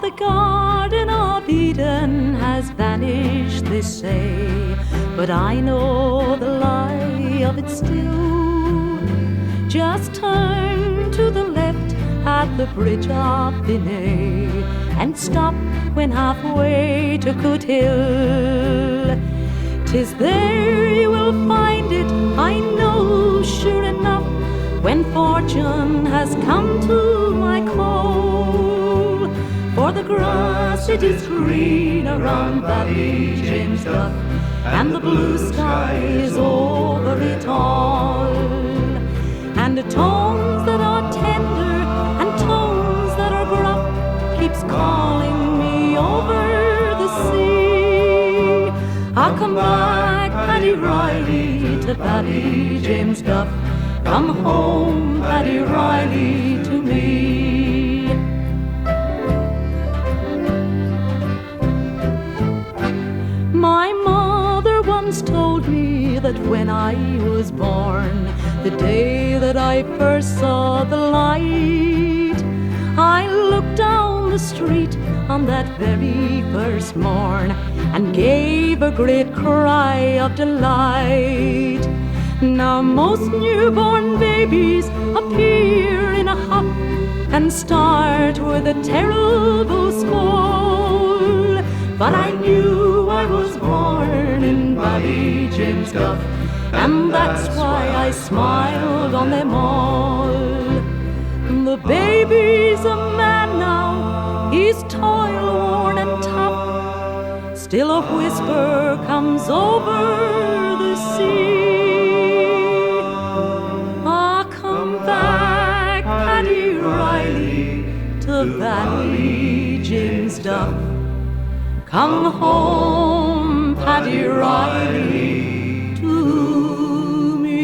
the Garden of Eden has vanished, they say, but I know the lie of it still. Just turn to the left at the bridge of Finney and stop when halfway to Coothill. 'Tis there you will find it, I know, sure enough, when fortune has come to my call. For the grass it is green around Paddy James Duff, and the blue sky is over it all. And the tones that are tender and tones that are gruff keeps calling me over the sea. I'll come back, Paddy Reilly, to Paddy James Duff. Come home, Paddy Reilly, to me. My mother once told me that when I was born, the day that I first saw the light, I looked down the street on that very first morn and gave a great cry of delight. Now most newborn babies appear in a huff and start with a terrible squall, but I knew I was born in Paddy James Duff, and that's why I smiled on them all. The baby's a man now, he's toil-worn and tough, still a whisper comes over the sea. Ah, come back, Paddy Reilly, to Paddy James Duff. Come home, Paddy Reilly, to me.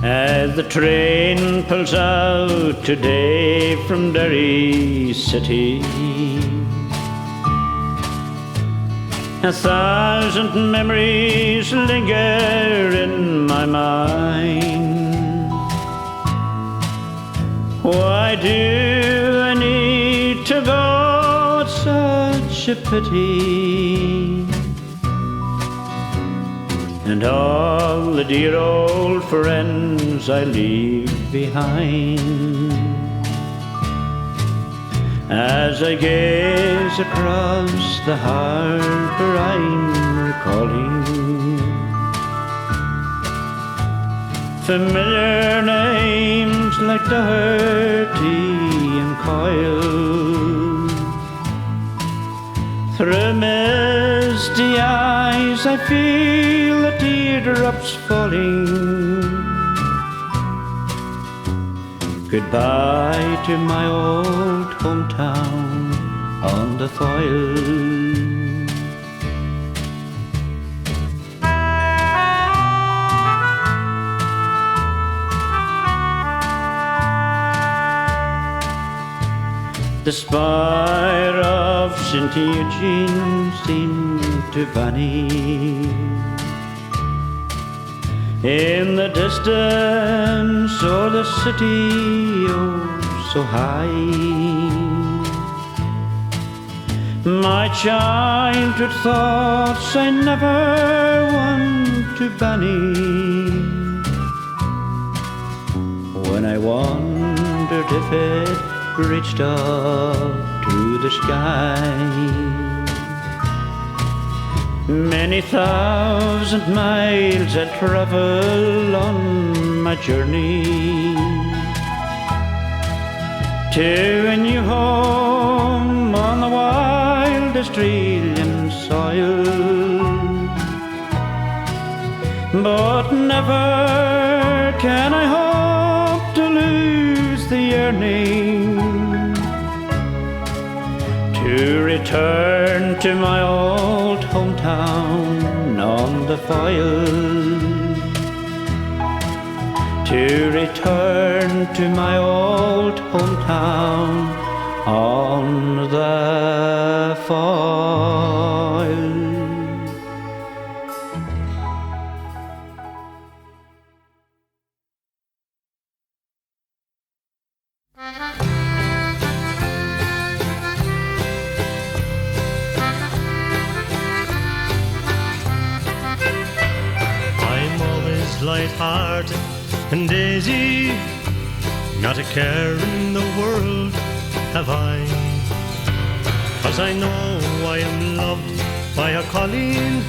As the train pulls out today from Derry City, 1,000 memories linger in my mind. Why do I need to go? It's such a pity. And all the dear old friends I leave behind. As I gaze across the harbour, I'm recalling familiar names like Doherty and Coyle. Through misty eyes I feel the teardrops falling. Goodbye to my old hometown on the Foyle. The spire of St. Eugene seemed to vanish. In the distance, o'er the city, oh, so high, my childhood thoughts I never want to banish. When I wondered if it reached up to the sky, many thousand miles I travel on my journey to a new home on the wild Australian soil. But never can I hope to lose the yearning to return to my old hometown on the Foyle, to return to my old hometown on the Foyle. Light-hearted and daisy, not a care in the world have I, 'cause I know I am loved by a Colleen,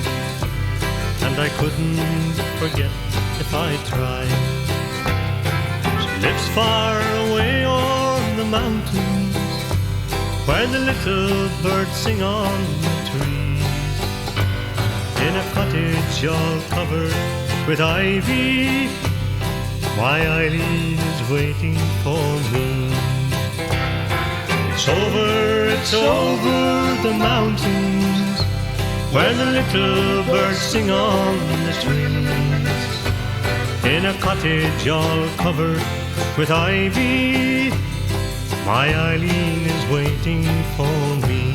and I couldn't forget if I tried. She lives far away on the mountains, where the little birds sing on the trees, in a cottage all covered with ivy. My Eileen is waiting for me. It's over the mountains, where the little birds sing on the trees, in a cottage all covered with ivy. My Eileen is waiting for me.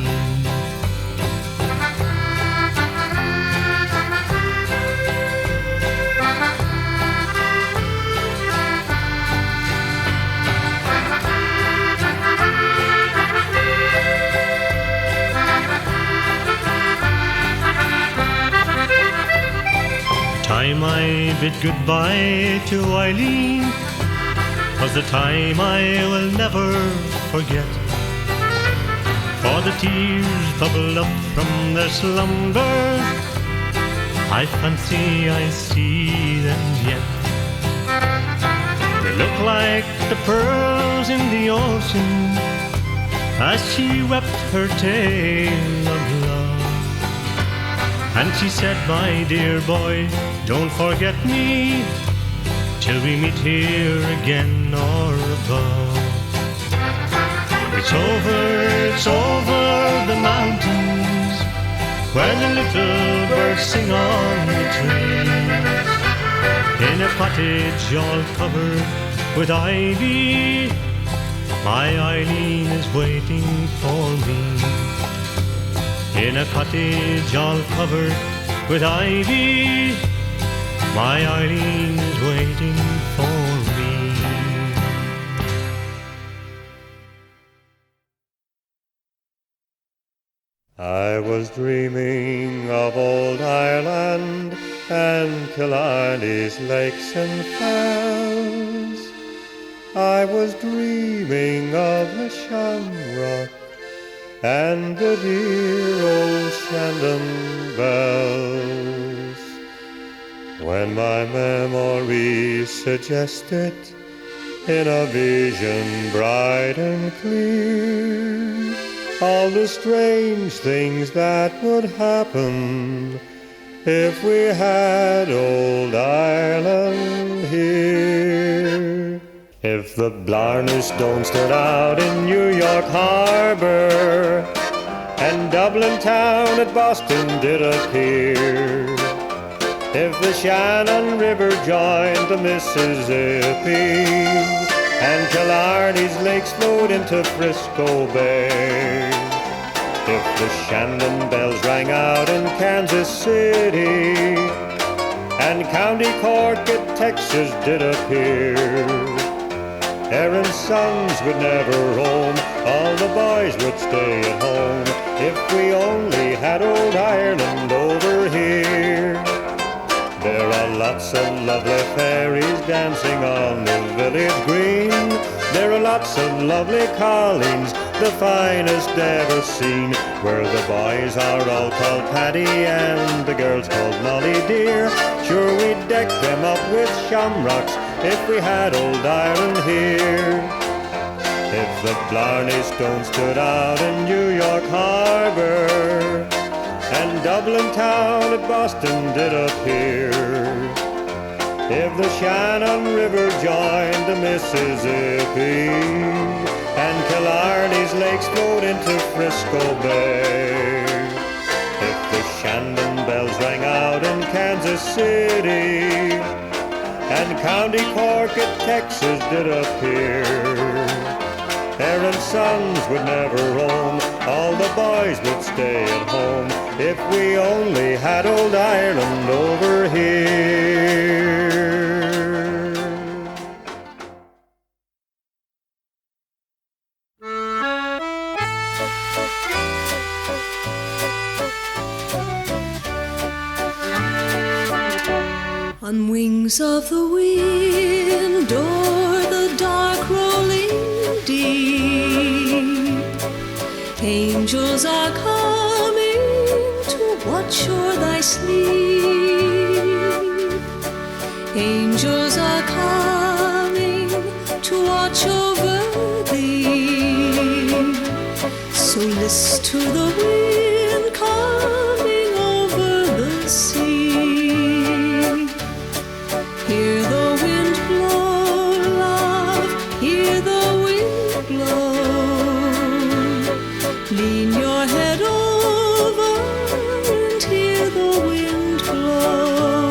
Time I bid goodbye to Eileen was the time I will never forget, for the tears bubble up from their slumber. I fancy I see them yet. They look like the pearls in the ocean as she wept her tale of love. And she said, my dear boy, don't forget me till we meet here again or above. It's over the mountains, where the little birds sing on the trees, in a cottage all covered with ivy. My Eileen is waiting for me, in a cottage all covered with ivy. My Eileen is waiting for me. I was dreaming of old Ireland and Killarney's lakes and fells. I was dreaming of the shamrock and the dear old Shandon bells, when my memory suggested in a vision bright and clear all the strange things that would happen if we had old Ireland here. If the Blarney stone stood out in New York Harbor and Dublin town at Boston did appear, if the Shannon River joined the Mississippi and Killarney's lakes flowed into Frisco Bay, if the Shandon bells rang out in Kansas City and County Cork at Texas did appear, Erin's sons would never roam, all the boys would stay at home, if we only had old Ireland over here. There are lots of lovely fairies dancing on the village green. There are lots of lovely callings, the finest ever seen, where the boys are all called Paddy and the girls called Molly dear. Sure we'd deck them up with shamrocks if we had old Ireland here. If the Blarney stone stood out in New York Harbor and Dublin town at Boston did appear, if the Shannon River joined the Mississippi and Killarney's lakes flowed into Frisco Bay, if the Shandon bells rang out in Kansas City and County Cork at Texas did appear. Parents' sons would never roam, all the boys would stay at home, if we only had old Ireland over here. On wings of the wind, o'er the dark rolling deep, angels are coming to watch o'er thy sleep. Angels are coming to watch over thee. So list to the wind coming over the sea. Hear the wind blow, love, hear the wind blow. Lean your head over and hear the wind blow.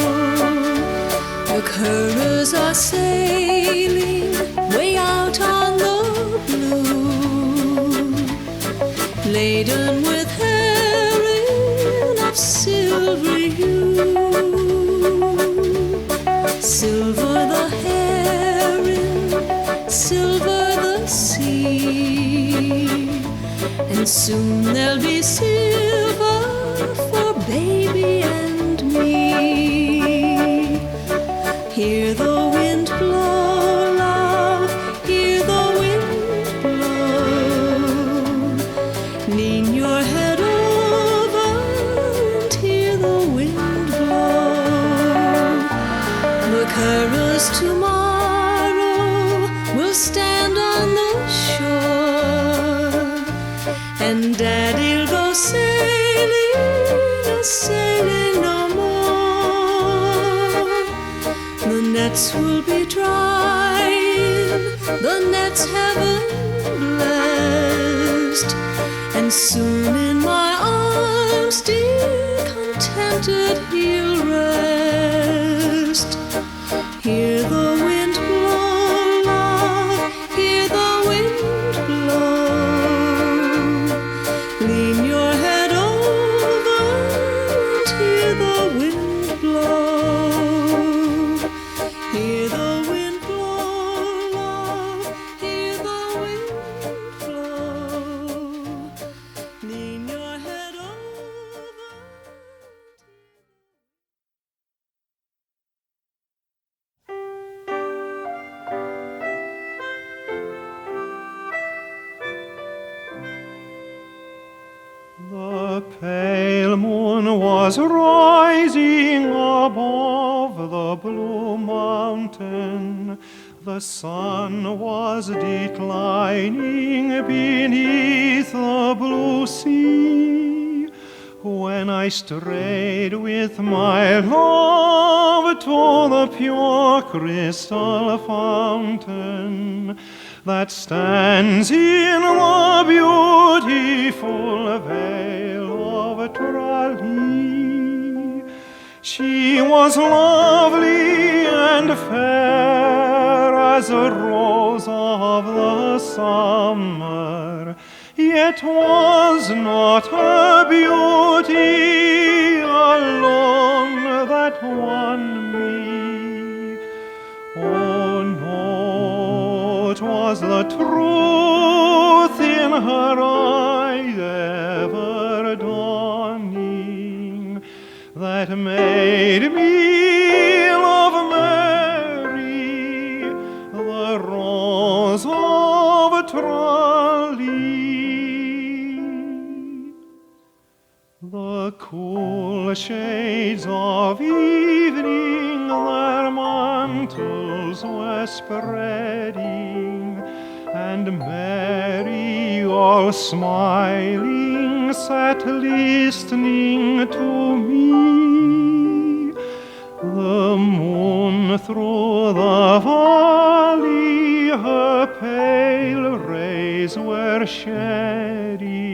The currents are sailing way out on the blue, laden with herring of silvery hue. Silver the herring, silver the sea, and soon there'll be silver for baby and me. Hear the wind blow, love, hear the wind blow. Lean your head over and hear the wind blow. The currents tomorrow will stand on the shore, and Daddy'll go sailing, sailing no more. The nets will be drying, the nets heaven blessed, and soon in my arms, dear, contented he'll rest. Hear the wind blow, love, hear the wind blow. Lean your head over and hear the wind blow. Hear the wind blow, love, hear the wind blow. Lean your head over. The pale moon was rising above the blue mountain. The sun was declining beneath the blue sea, when I strayed with my love to the pure crystal fountain that stands in the beautiful vale of Tralee. She was lovely and fair as a rose of the summer, yet was not her beauty alone that won me. Oh no, 'twas the truth in her eye ever dawning that made me love Mary, the rose of Tralee. The cool shades of evening their mantles were spreading, and Mary, all smiling, sat listening to me. The moon through the valley her pale rays were shedding,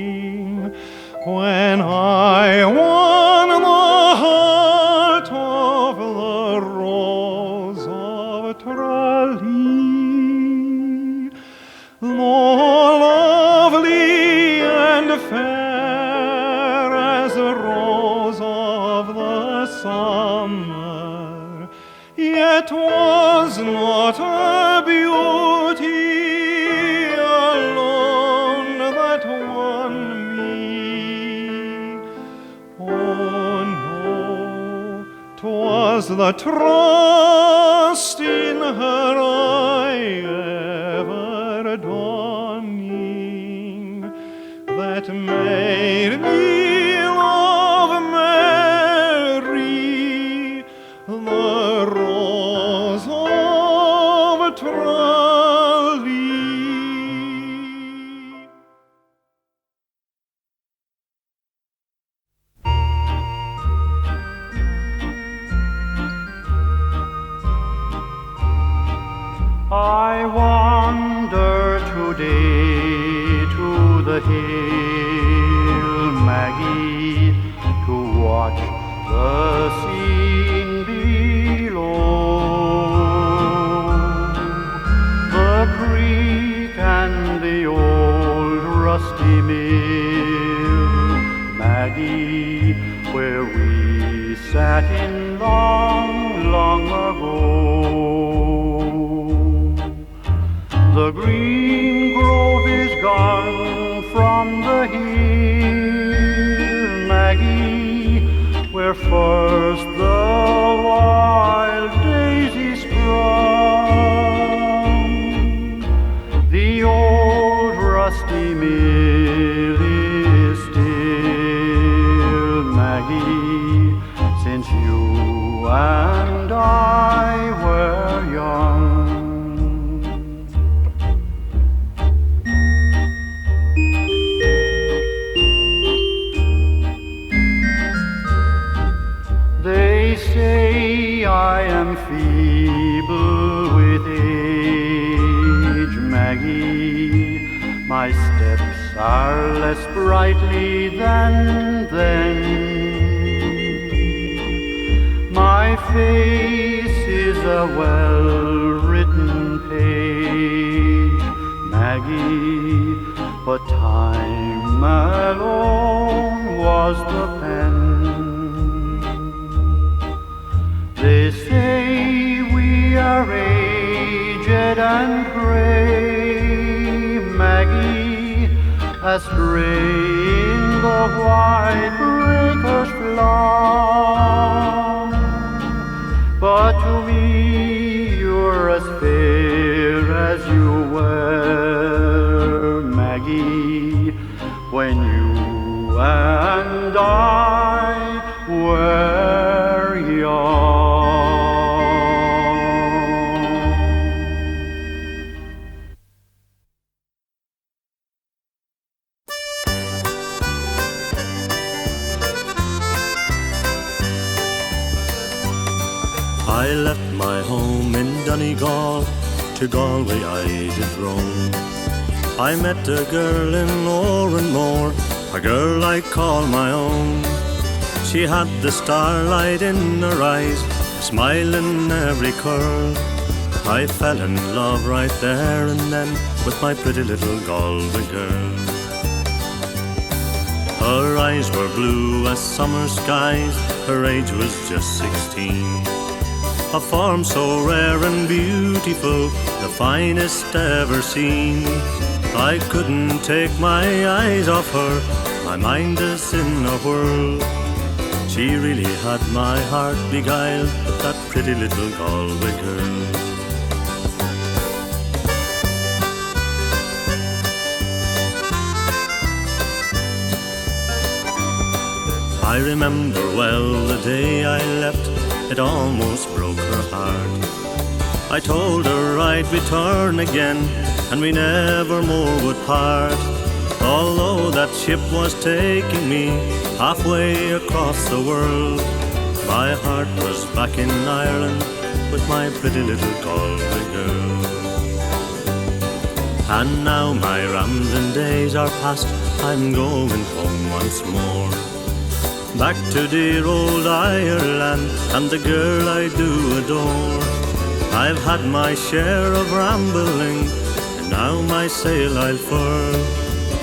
when I won the heart of the rose of yet was not her beauty alone that won me. Oh no, 'twas the trust in her eye ever dawning that made me love Mary, the Rose of Tralee. I wander today to the hill, Maggie, to watch the scene below. The creek and the old rusty mill, Maggie, where we sat in long, long ago. The green grove is gone from the hill, Maggie, where first the wild daisy sprung. The old rusty mill is still, Maggie, since you and I were young. Say I am feeble with age, Maggie. My steps are less sprightly than then. My face is a well-written page, Maggie, but time alone was the pen. They say we are aged and grey, Maggie, astray in the white breakers fly. But to me you're as fair as you were, Maggie, when you and I were young. I left my home in Donegal, to Galway I did roam. I met a girl in Oranmore, a girl I call my own. She had the starlight in her eyes, a smile in every curl. I fell in love right there and then with my pretty little Galway girl. Her eyes were blue as summer skies, her age was just 16. A form so rare and beautiful, the finest ever seen. I couldn't take my eyes off her, my mind is in a whirl. She really had my heart beguiled, that pretty little Galway girl. I remember well the day I left, it almost broke her heart. I told her I'd return again, and we never more would part. Although that ship was taking me halfway across the world, my heart was back in Ireland with my pretty little Galway girl. And now my rambling days are past, I'm going home once more. Back to dear old Ireland and the girl I do adore. I've had my share of rambling, and now my sail I'll furl.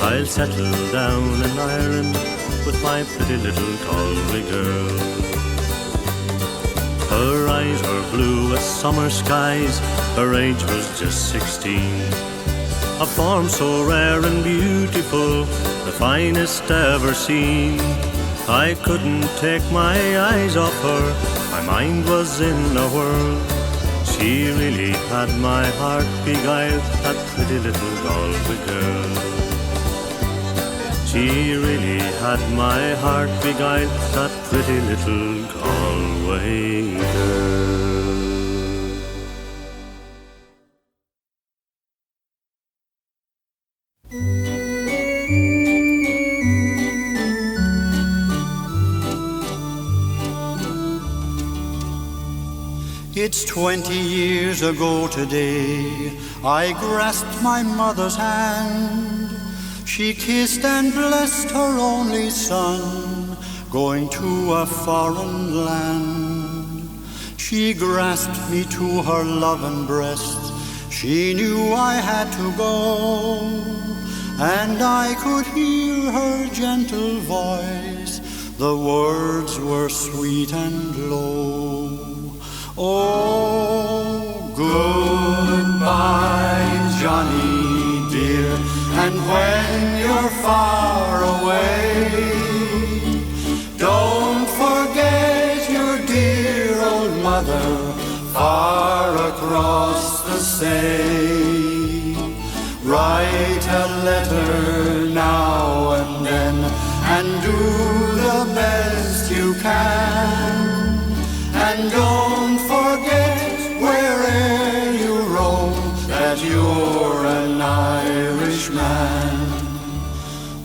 I'll settle down in Ireland with my pretty little Galway girl. Her eyes were blue as summer skies, her age was just 16. A form so rare and beautiful, the finest ever seen. I couldn't take my eyes off her, my mind was in a whirl. She really had my heart beguiled, that pretty little Galway girl. She really had my heart beguiled, that pretty little Galway girl. It's 20 years ago today, I grasped my mother's hand. She kissed and blessed her only son, going to a foreign land. She grasped me to her loving breast, she knew I had to go, and I could hear her gentle voice, the words were sweet and low. Oh, goodbye, Johnny dear, and when you're far away, don't forget your dear old mother far across the sea. Write a letter now and then, and do the best you can. And don't forget where'er you roam that you're an Irishman.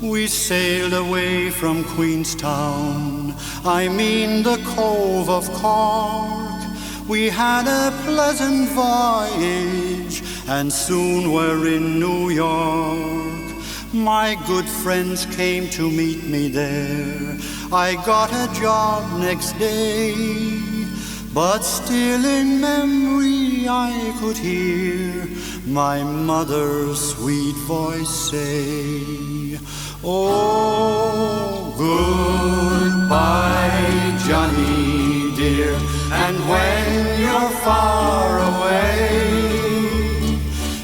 We sailed away from Queenstown, I mean the Cove of Cork. We had a pleasant voyage, and soon we're in New York. My good friends came to meet me there, I got a job next day. But still in memory I could hear my mother's sweet voice say, oh, goodbye, Johnny dear, and when you're far away,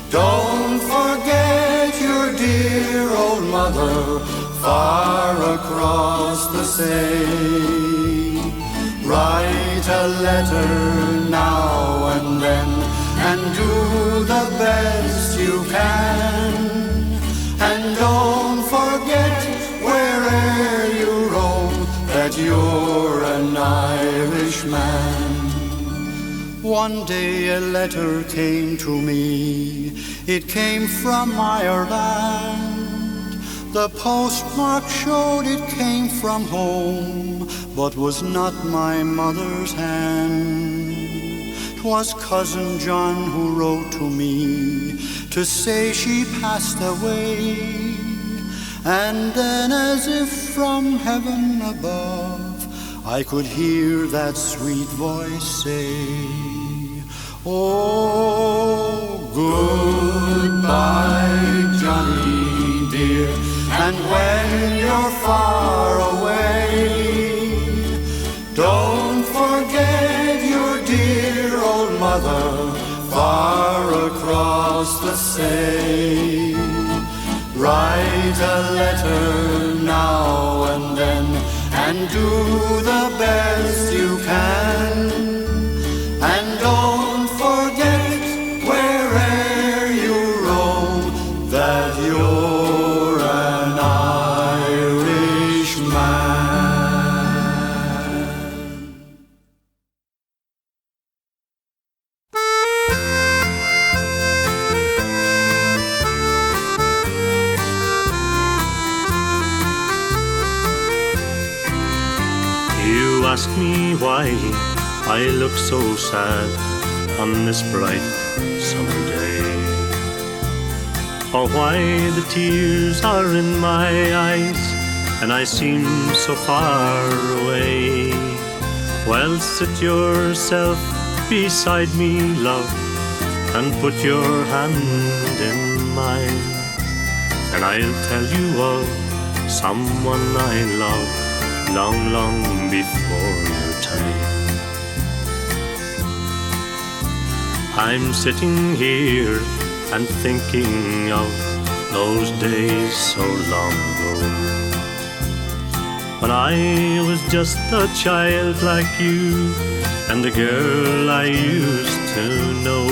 don't forget your dear old mother far across the sea. Write a letter now and then, and do the best you can. And don't forget where'er you roam that you're an Irishman. One day a letter came to me, it came from Ireland. The postmark showed it came from home, but was not my mother's hand. 'Twas cousin John who wrote to me to say she passed away, and then as if from heaven above I could hear that sweet voice say, oh, goodbye, Johnny dear, and when you're far away, don't forget your dear old mother far across the sea. Write a letter now and then, and do the best you can. And don't forget where'er you roam that you're an Irishman. You ask me why I look so sad on this bright summer day, or why the tears are in my eyes and I seem so far away. Well, sit yourself beside me, love, and put your hand in mine, and I'll tell you of someone I love long, long before your time. I'm sitting here and thinking of those days so long ago, when I was just a child like you and the girl I used to know.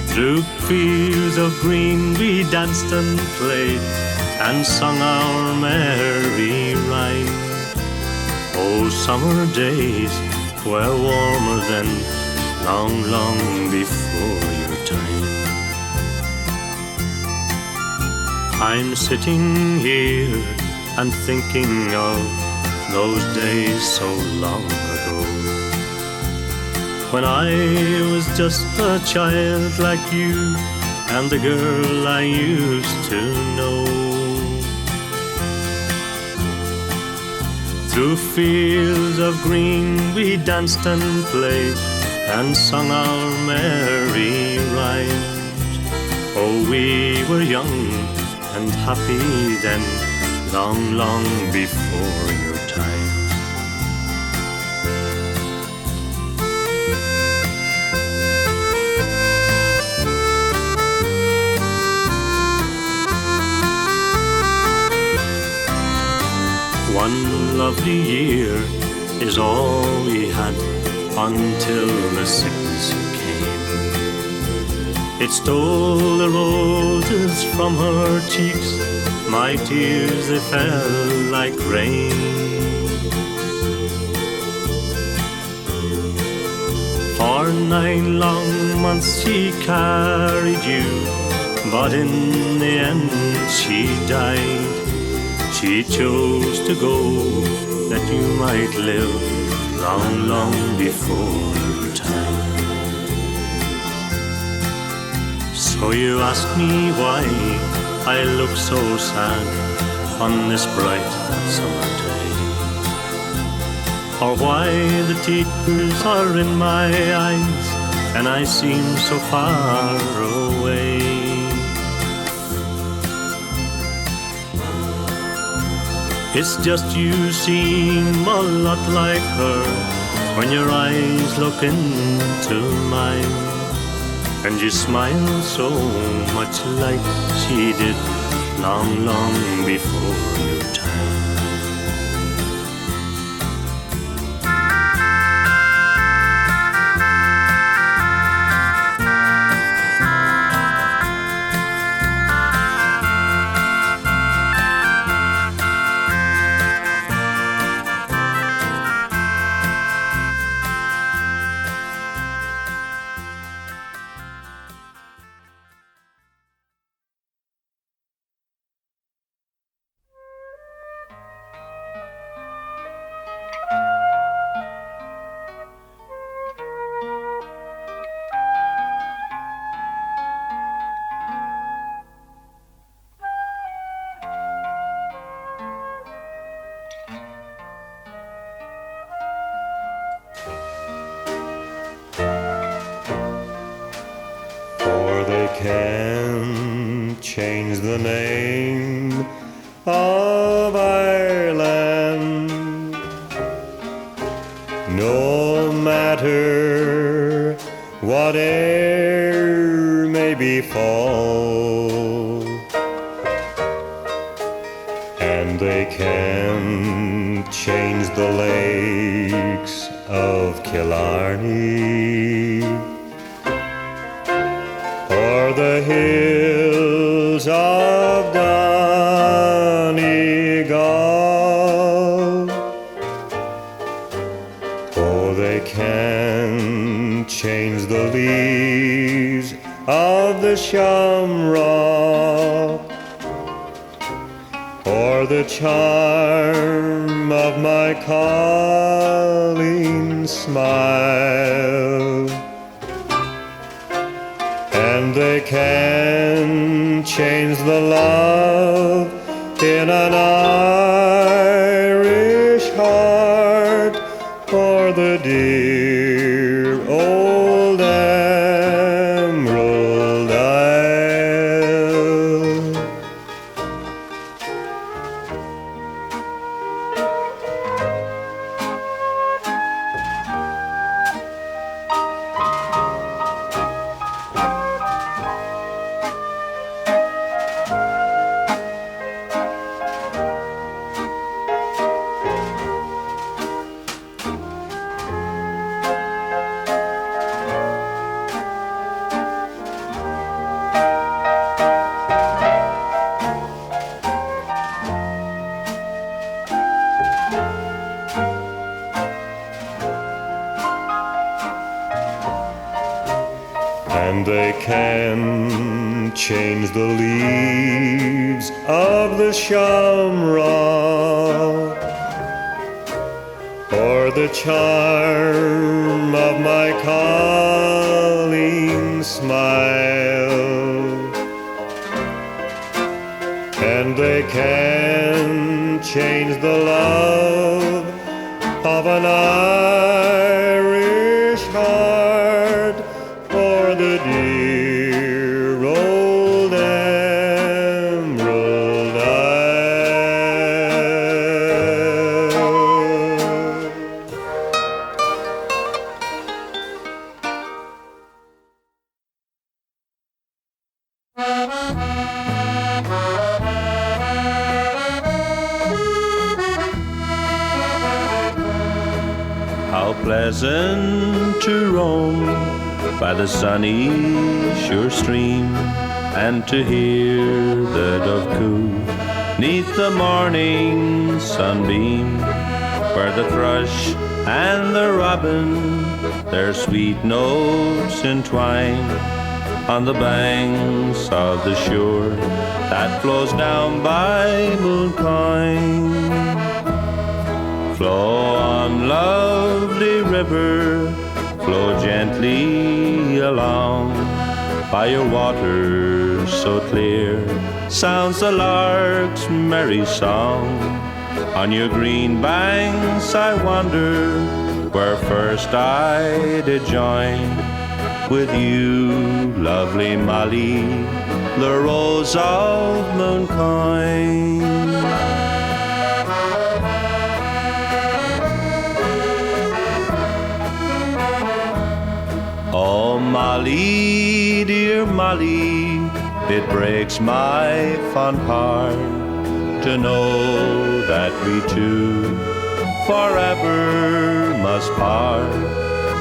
Through fields of green we danced and played and sung our merry rhyme. Oh, summer days were warmer than long, long before your time. I'm sitting here and thinking of those days so long ago, when I was just a child like you and the girl I used to know. Through fields of green we danced and played and sung our merry rhymes. Oh, we were young and happy then, long, long before your time. One lovely year is all we had until the sickness came. It stole the roses from her cheeks, my tears they fell like rain. For 9 long months she carried you, but in the end she died. She chose to go that you might live long, long before your time. So you ask me why I look so sad on this bright summer day, or why the tears are in my eyes and I seem so far away. It's just you seem a lot like her when your eyes look into mine, and you smile so much like she did long, long before your time. Can change the name of Ireland, no matter whate'er may befall, and they can change the lakes of Killarney, the hills of Donegal. Oh, they can change the leaves of the shamrock, or the charm of my Colleen's smile. And they can change the love in an Irish heart, or the dear old Emerald Isle. and they can change the leaves of the shamrock, or the charm of my Colleen's smile, and they can change the love of an Irish heart, or the dear old emerald isle. How pleasant to roam by the sunny sure stream, and to hear the dove coo 'neath the morning sunbeam, where the thrush and the robin their sweet notes entwine on the banks of the shore that flows down by Mooncoin. Flow on, lovely river, flow gently along. By your water so clear sounds the lark's merry song. On your green banks I wander, where first I did join with you, lovely Molly, the rose of Mooncoin. Oh, Molly, dear Molly, it breaks my fond heart to know that we two forever must part.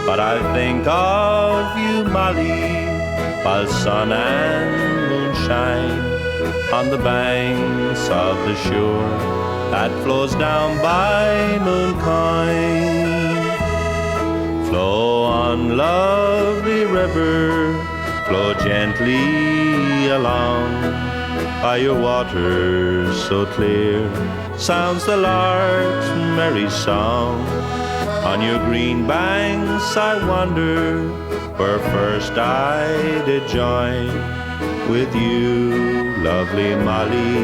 But I think of you, Molly, while sun and moon shine on the banks of the shore that flows down by Mooncoin. Flow on, lovely river, flow gently along. By your water so clear sounds the lark's merry song. On your green banks I wander, where first I did join with you, lovely Molly,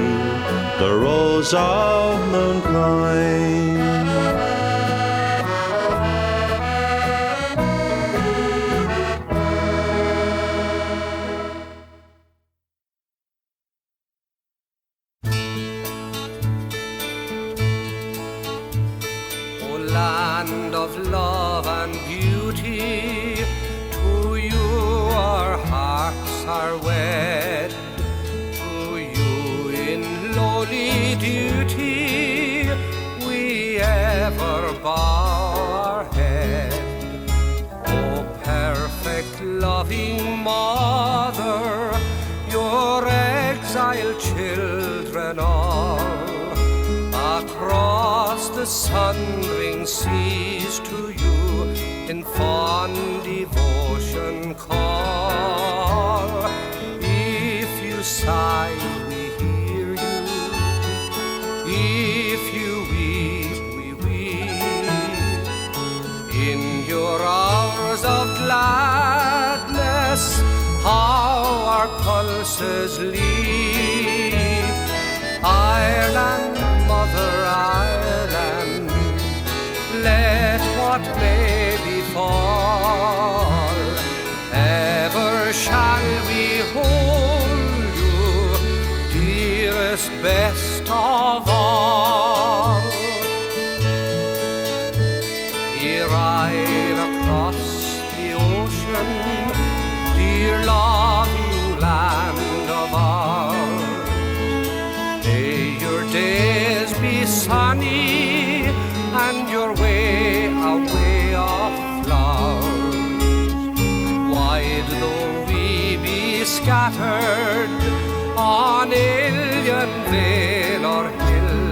the rose of Mooncoin. Land of love and beauty, to you our hearts are wed. To you in lowly duty we ever bow our head. O perfect loving mother, your exiled children all across the sundering seas to you in fond devotion call. If you sigh, we hear you. If you weep, we weep. In your hours of gladness, how our pulses leap. Ireland, Mother Ireland, let what may befall, ever shall we hold you, dearest, best of all. Ye ride across the ocean, dear loving land of ours. May your days be sunny and your way a way of flowers. Wide though we be scattered on alien vale or hill,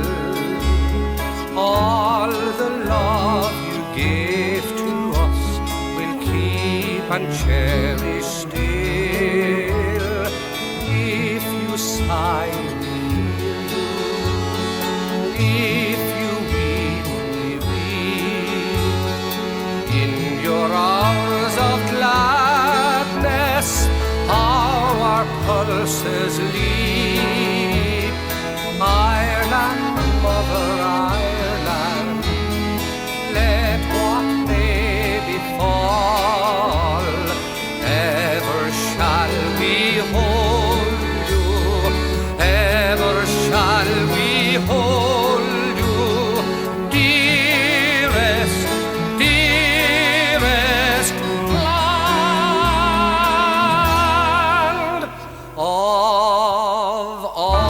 all the love you gave to us we'll keep and cherish still. I hear you. If you weep, weep in your hours of gladness, our pulses leap. Ireland, mother Ireland, let what may befall, ever shall we hold you, ever shall we hold you, dearest, dearest land of all.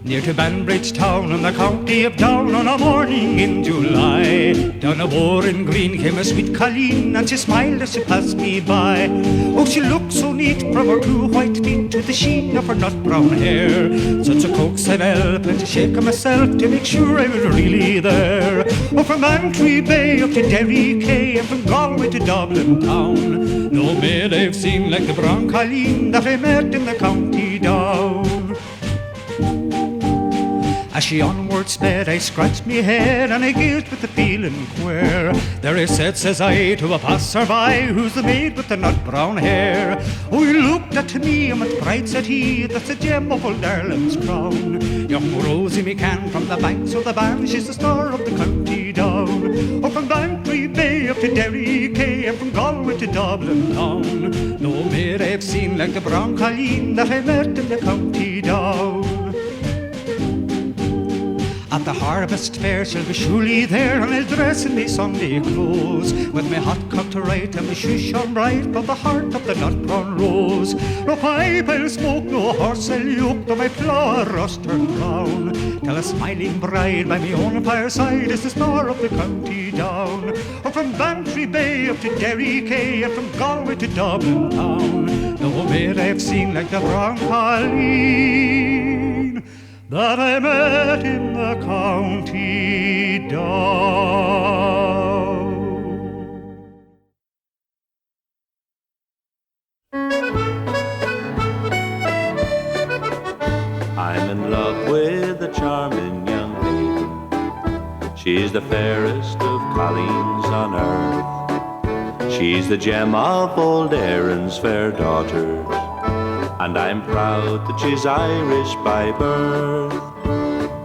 Near to Banbridge town in the county of Down on a morning in July, down a Warren Green came a sweet Colleen, and she smiled as she passed me by. Oh, she looked so neat from her 2 white feet to the sheen of her nut brown hair. Such a coax I felt and to shake myself to make sure I was really there. Oh, from Bantry Bay up to Derry Quay, and from Galway to Dublin town, no maid I've seen like the brown Colleen that I met in the county Down. As she onward sped, I scratched me head and I gazed with the feeling queer. There I said, says I, to a passer-by, who's the maid with the nut brown hair? Oh, he looked at me and with pride said he, that's a gem of old Ireland's crown. Young Rosie McCann from the banks of the Bawn, she's the star of the county Down. Oh, from Bantry Bay up to Derry Quay, and from Galway to Dublin town, no maid I've seen like the brown Colleen that I met in the county Down. At the harvest fair she'll be surely there, and I'll dress in me Sunday clothes, with my hot cock to right and my shoes shone bright from the heart of the nut brown rose. No pipe I'll smoke, no horse I'll yoke, though my plough rust turn brown, till a smiling bride by me own fireside is the star of the county Down. Or from Bantry Bay up to Derry Quay, and from Galway to Dublin town, no maid I've seen like the brown Colleen that I met in the county Down. I'm in love with a charming young maiden. She's the fairest of colleens on earth. She's the gem of old Erin's fair daughters, and I'm proud that she's Irish by birth.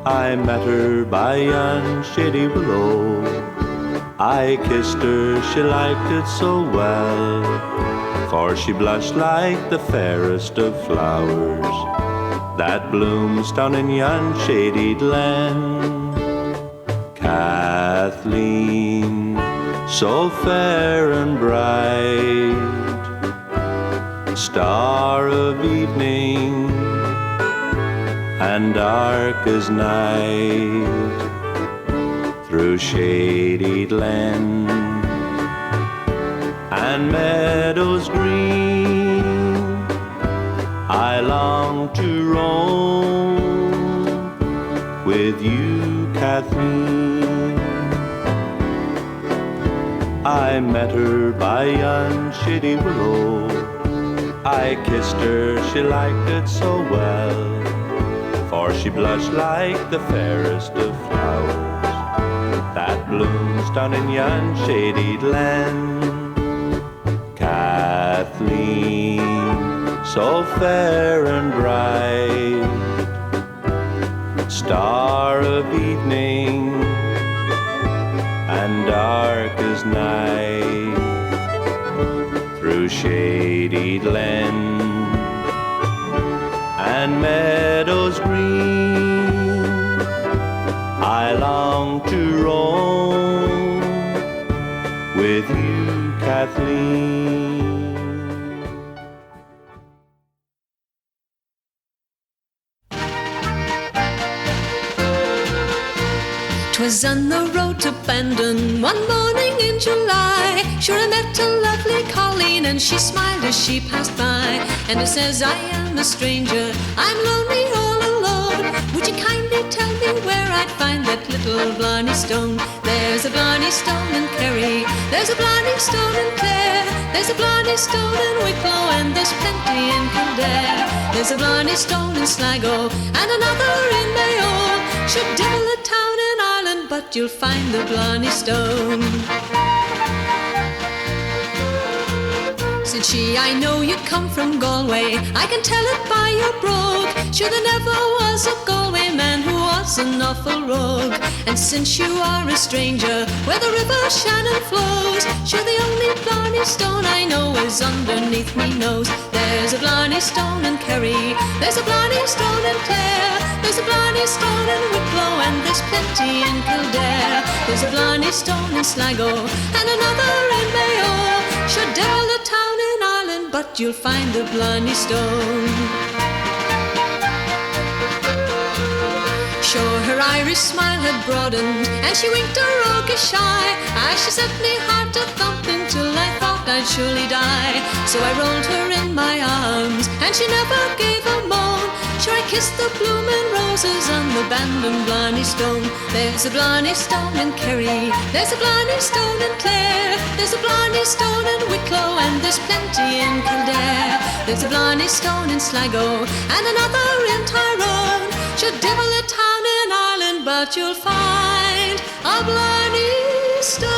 I met her by yon shady willow. I kissed her, she liked it so well, for she blushed like the fairest of flowers that blooms down in yon shady glen. Kathleen, so fair and bright, star of evening and dark as night, through shady glen and meadows green, I long to roam with you, Kathleen. I met her by yon shady willow. I kissed her, she liked it so well, for she blushed like the fairest of flowers that blooms down in yon shady glen. Kathleen, so fair and bright, star of evening and dark as night, through shady glen and meadows green, I long to roam with you, Kathleen. 'Twas on the road to Bandon one morning in July. Sure, I met a lovely Colleen, and she smiled as she passed by. And it says, I am a stranger, I'm lonely all alone. Would you kindly tell me where I'd find that little Blarney stone? There's a Blarney stone in Kerry, there's a Blarney stone in Clare, there's a Blarney stone in Wicklow, and there's plenty in Kildare. There's a Blarney stone in Sligo, and another in Mayo. Should devil a town in Ireland, but you'll find the Blarney stone. Said she, I know you come from Galway, I can tell it by your brogue. Sure there never was a Galway man who was an awful rogue. And since you are a stranger where the river Shannon flows, sure the only Blarney stone I know is underneath me nose. There's a Blarney stone in Kerry, there's a Blarney stone in Clare, there's a Blarney stone in Wicklow, and there's plenty in Kildare. There's a Blarney stone in Sligo, and another in Mayo. Should devil a town in Ireland, but you'll find the Blarney stone. Sure, her Irish smile had broadened, and she winked a roguish eye, as she set me heart a thumping till I thought I'd surely die. So I rolled her in my arms, and she never gave a moan. Sure, I kissed the bloomin' roses on the abandoned Blarney stone. There's a Blarney stone in Kerry, there's a Blarney stone in Clare, there's a Blarney stone in Wicklow, and there's plenty in Kildare. There's a Blarney stone in Sligo, and another in Tyrone. Should devil a town in Ireland, but you'll find a Blarney stone.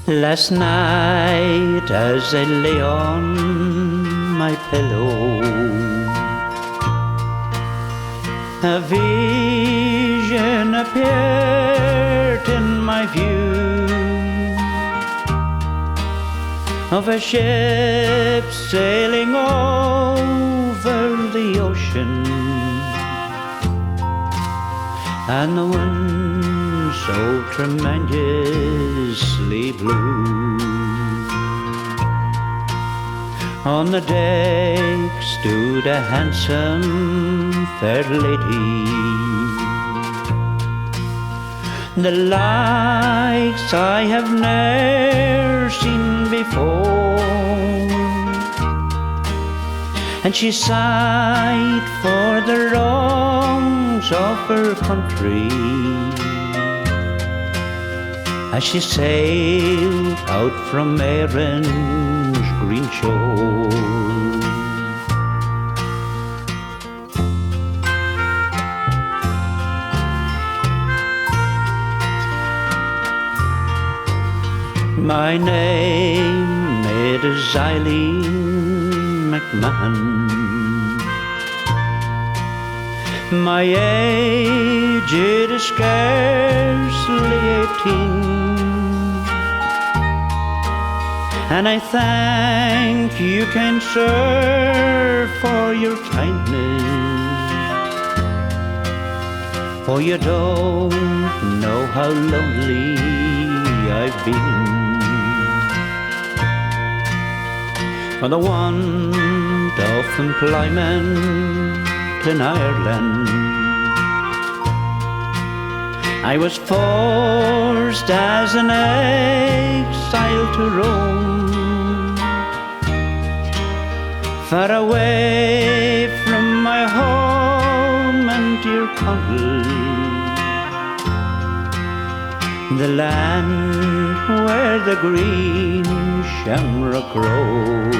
Last night as I lay on my pillow, a vision appeared in my view of a ship sailing over the ocean, and the wind so tremendously blew. On the deck stood a handsome fair lady, the likes I have ne'er seen before, and she sighed for the wrongs of her country as she sailed out from Erin's green shore. My name is Eileen McMahon. My age it is scarcely 18, and I thank you, kind sir, for your kindness, for you don't know how lonely I've been. For the want of employment in Ireland, I was forced as an exile to roam, far away from my home and dear country, the land where the green shamrock grows.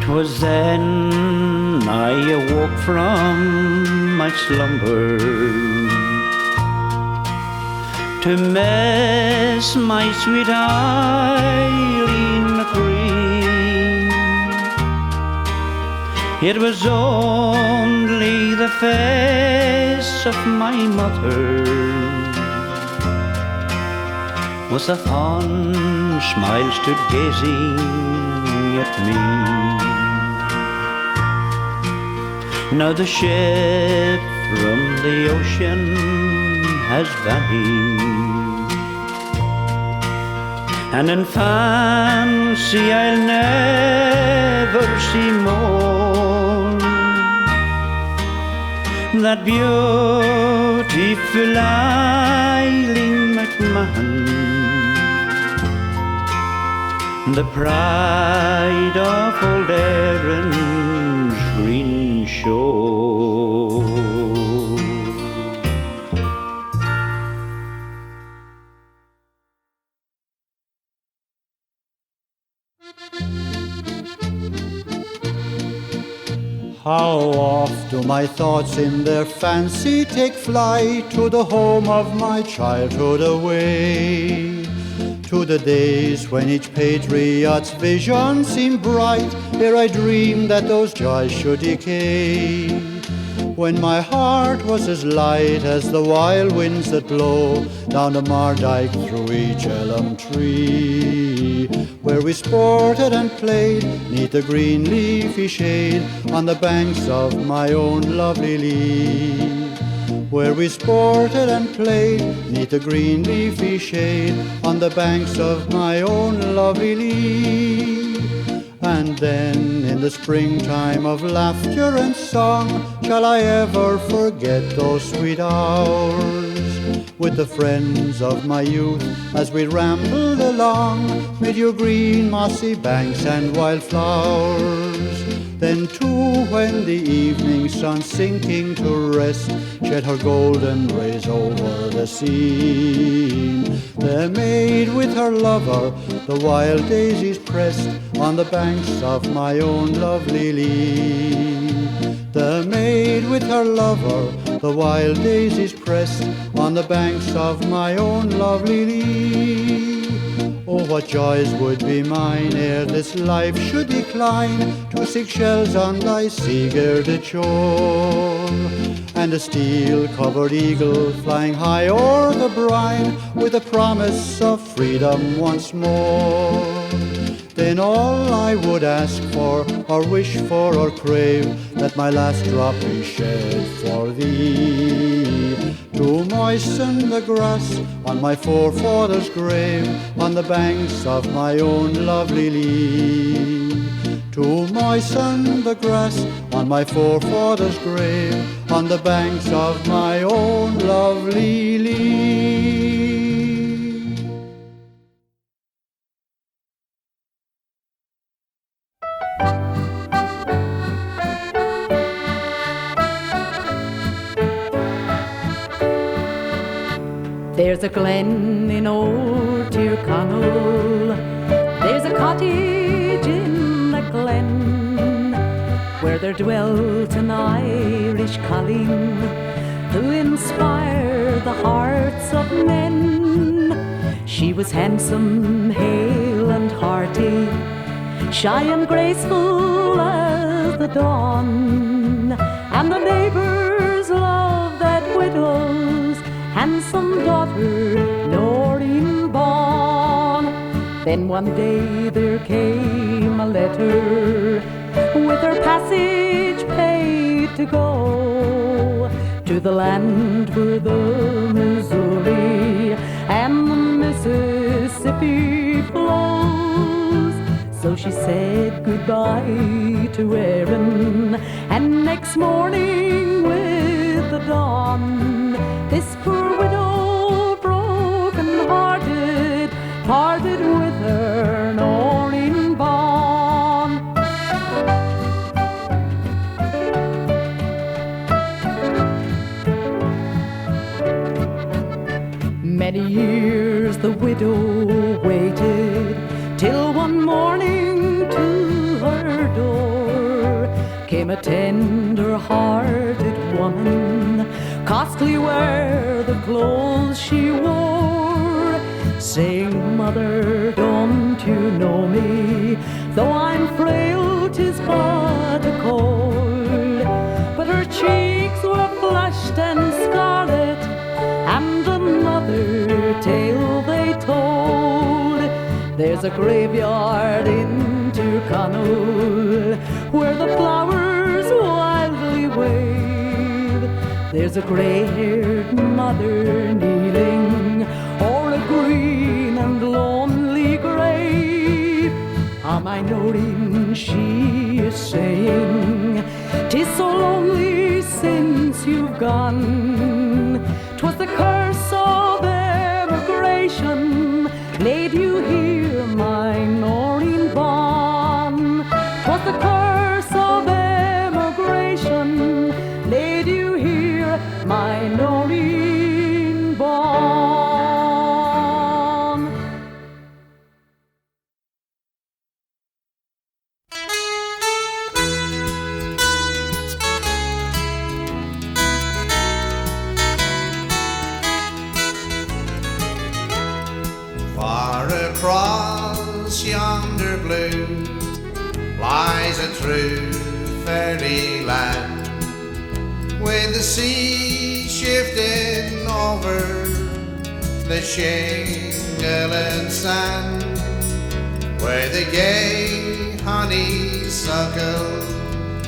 'Twas then I awoke from my slumber to miss my sweet Eileen McClean. It was only the face of my mother with a fond smile stood gazing at me. Now the ship from the ocean has vanished, and in fancy I'll never see more that beautiful Eileen McMahon, the pride of old Erin's green shore. How oft do my thoughts in their fancy take flight to the home of my childhood away, to the days when each patriot's vision seemed bright, ere I dreamed that those joys should decay. When my heart was as light as the wild winds that blow down the Mardyke through each elm tree, where we sported and played neath the green leafy shade on the banks of my own lovely Lee. Where we sported and played neath the green leafy shade on the banks of my own lovely Lee. And then in the springtime of laughter and song, shall I ever forget those sweet hours with the friends of my youth as we rambled along mid your green mossy banks and wildflowers. Then too when the evening sun sinking to rest shed her golden rays over the scene, there maid with her lover the wild daisies pressed on the banks of my own lovely Lee. The maid with her lover the wild daisies pressed on the banks of my own lovely Lee. Oh, what joys would be mine ere this life should decline to seek shells on thy sea-girded shore, and a steel-covered eagle flying high o'er the brine with the promise of freedom once more. Then all I would ask for, or wish for, or crave, that my last drop be shed for thee, to moisten the grass on my forefathers' grave on the banks of my own lovely Lee. To moisten the grass on my forefathers' grave on the banks of my own lovely Lee. There's a glen in old Tyrconnell, there's a cottage in the glen, where there dwelt an Irish colleen who inspired the hearts of men. She was handsome, hale and hearty, shy and graceful as the dawn, and the neighbours loved that widow's handsome daughter, Noreen Bawn. Then one day there came a letter with her passage paid to go to the land where the Missouri and the Mississippi flows. So she said goodbye to Erin, and next morning with the dawn, this poor widow, broken-hearted, parted with her Noreen Bawn. Many years the widow waited, till one morning to her door came a tender-hearted woman, costly were the clothes she wore, saying, "Mother, don't you know me? Though I'm frail, 'tis but a cold." But her cheeks were flushed and scarlet, and another tale they told. There's a graveyard in Tyrconnell where the flowers wildly wave. There's a grey-haired mother kneeling o'er a green and lonely grave. my Noreen, she is saying, 'tis so lonely since you've gone. 'Twas the curse of emigration laid you here, my Noreen Bawn. 'Twas the curse of emigration laid you here, my Noreen Bawn. Far across yonder blue lies a true fairyland, with the sea shifting over the shingle and sand, where the gay honeysuckle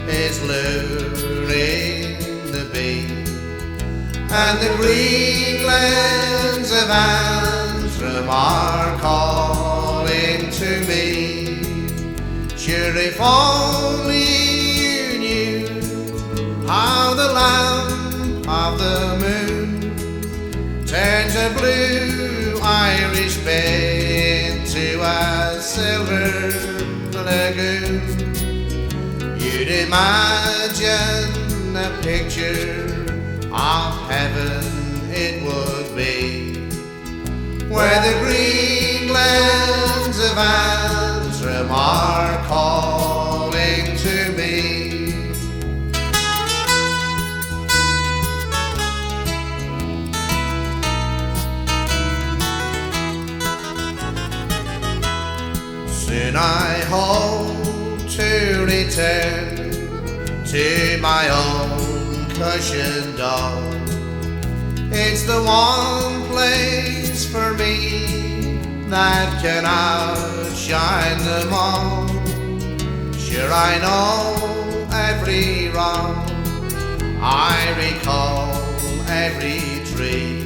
is luring the bee, and the green glens of Antrim are calling to me. Sure, if only you knew how the lamp of the moon turns a blue Irish bay into a silver lagoon, you'd imagine a picture of heaven it would be, where the green glens of Antrim are calling to me. Soon I hope to return to my own cushioned doll. It's the one place for me that can outshine them all. Sure, I know every wrong, I recall every tree,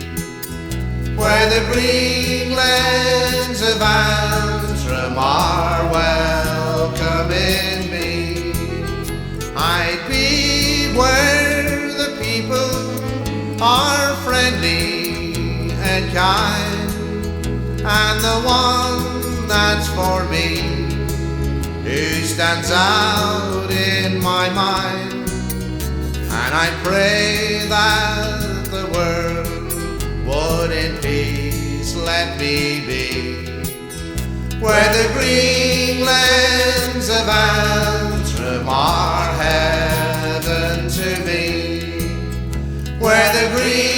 where the green glens of Antrim are welcoming me. I'd be where the people are friendly and kind, and the one that's for me, who stands out in my mind. And I pray that the world would in peace let me be, where the green glens of Antrim are heaven to me, where the green